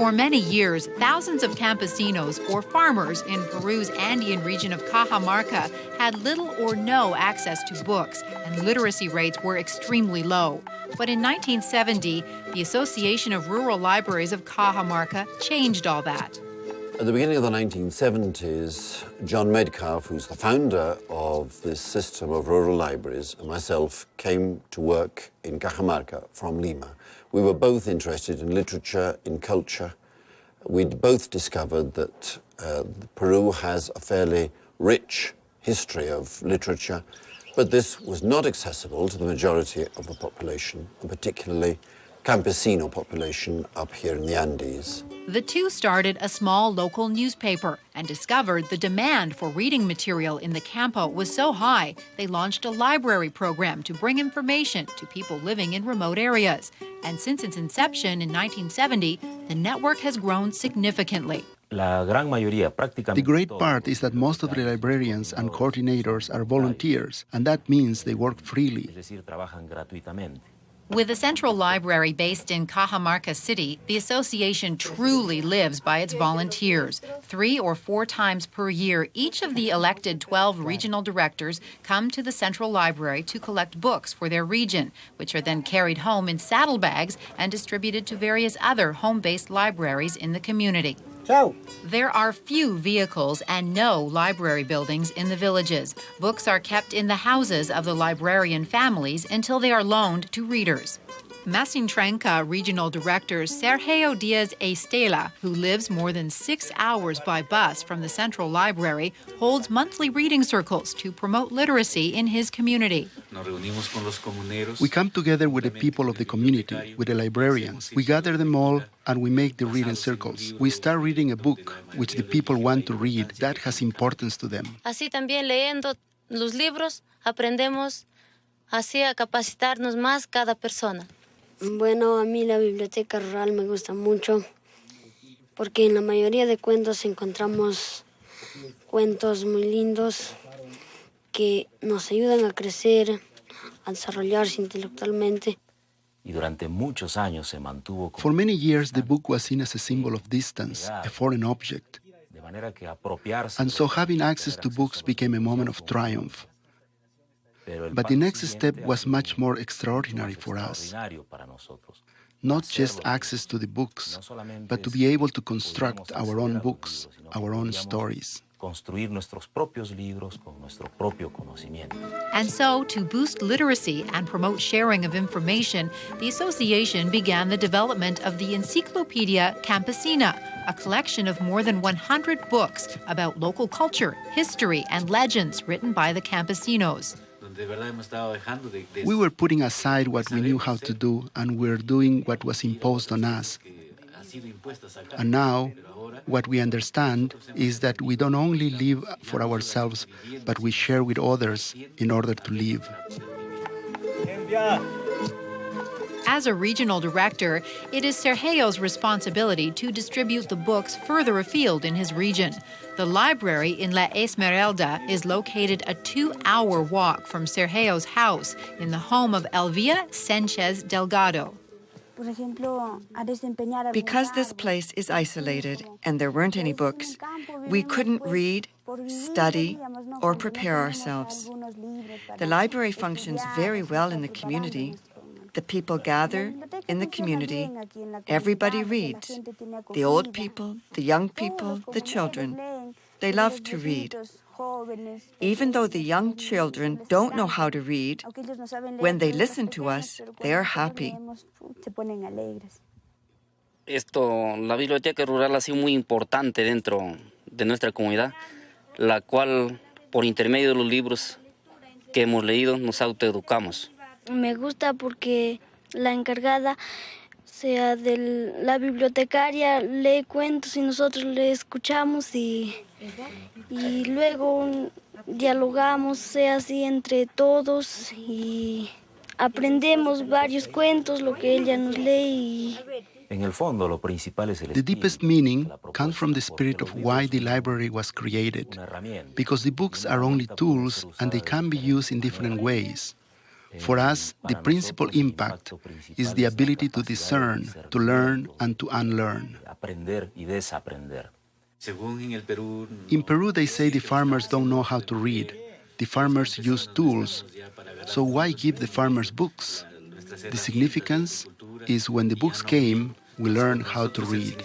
For many years, thousands of campesinos, or farmers, in Peru's Andean region of Cajamarca had little or no access to books, and literacy rates were extremely low. But in 1970, the Association of Rural Libraries of Cajamarca changed all that. At the beginning of the 1970s, John Metcalf, who's the founder of this system of rural libraries, and myself came to work in Cajamarca from Lima. We were both interested in literature, in culture. We'd both discovered that Peru has a fairly rich history of literature, but this was not accessible to the majority of the population, and particularly campesino population up here in the Andes. The two started a small local newspaper and discovered the demand for reading material in the Campo was so high, they launched a library program to bring information to people living in remote areas. And since its inception in 1970, the network has grown significantly. The great part is that most of the librarians and coordinators are volunteers, and that means they work freely. With the Central Library based in Cajamarca City, the association truly lives by its volunteers. 3 or 4 times per year, each of the elected 12 regional directors come to the Central Library to collect books for their region, which are then carried home in saddlebags and distributed to various other home-based libraries in the community. There are few vehicles and no library buildings in the villages. Books are kept in the houses of the librarian families until they are loaned to readers. Masintrenca Regional Director Sergio Diaz Estela, who lives more than 6 hours by bus from the Central Library, holds monthly reading circles to promote literacy in his community. We come together with the people of the community, with the librarians. We gather them all and we make the reading circles. We start reading a book which the people want to read. That has importance to them. Así también leyendo los libros aprendemos así a capacitarnos más cada persona. Bueno, a mí la biblioteca rural me gusta mucho porque en la mayoría de cuentos encontramos cuentos muy lindos que nos ayudan a crecer, a desarrollarse intelectualmente. For many years, the book was seen as a symbol of distance, a foreign object. And so having access to books became a moment of triumph. But the next step was much more extraordinary for us. Not just access to the books, but to be able to construct our own books, our own stories. And so, to boost literacy and promote sharing of information, the association began the development of the Encyclopedia Campesina, a collection of more than 100 books about local culture, history, and legends written by the campesinos. We were putting aside what we knew how to do, and we're doing what was imposed on us. And now, what we understand is that we don't only live for ourselves, but we share with others in order to live. As a regional director, it is Sergio's responsibility to distribute the books further afield in his region. The library in La Esmeralda is located a 2-hour walk from Sergio's house in the home of Elvia Sanchez Delgado. Because this place is isolated and there weren't any books, we couldn't read, study, or prepare ourselves. The library functions very well in the community. The people gather in the community. Everybody reads. The old people, the young people, the children. They love to read. Even though the young children don't know how to read, when they listen to us, they are happy. La biblioteca rural ha sido muy importante dentro de nuestra comunidad, la cual, por intermedio de los libros que hemos leído, nos autoeducamos. Me gusta porque la encargada, sea de la bibliotecaria, lee cuentos y nosotros le escuchamos y luego dialogamos, sea así entre todos y aprendemos varios cuentos, lo que ella nos lee. The deepest meaning comes from the spirit of why the library was created, because the books are only tools and they can be used in different ways. For us, the principal impact is the ability to discern, to learn, and to unlearn. In Peru, they say the farmers don't know how to read. The farmers use tools. So why give the farmers books? The significance is when the books came, we learned how to read.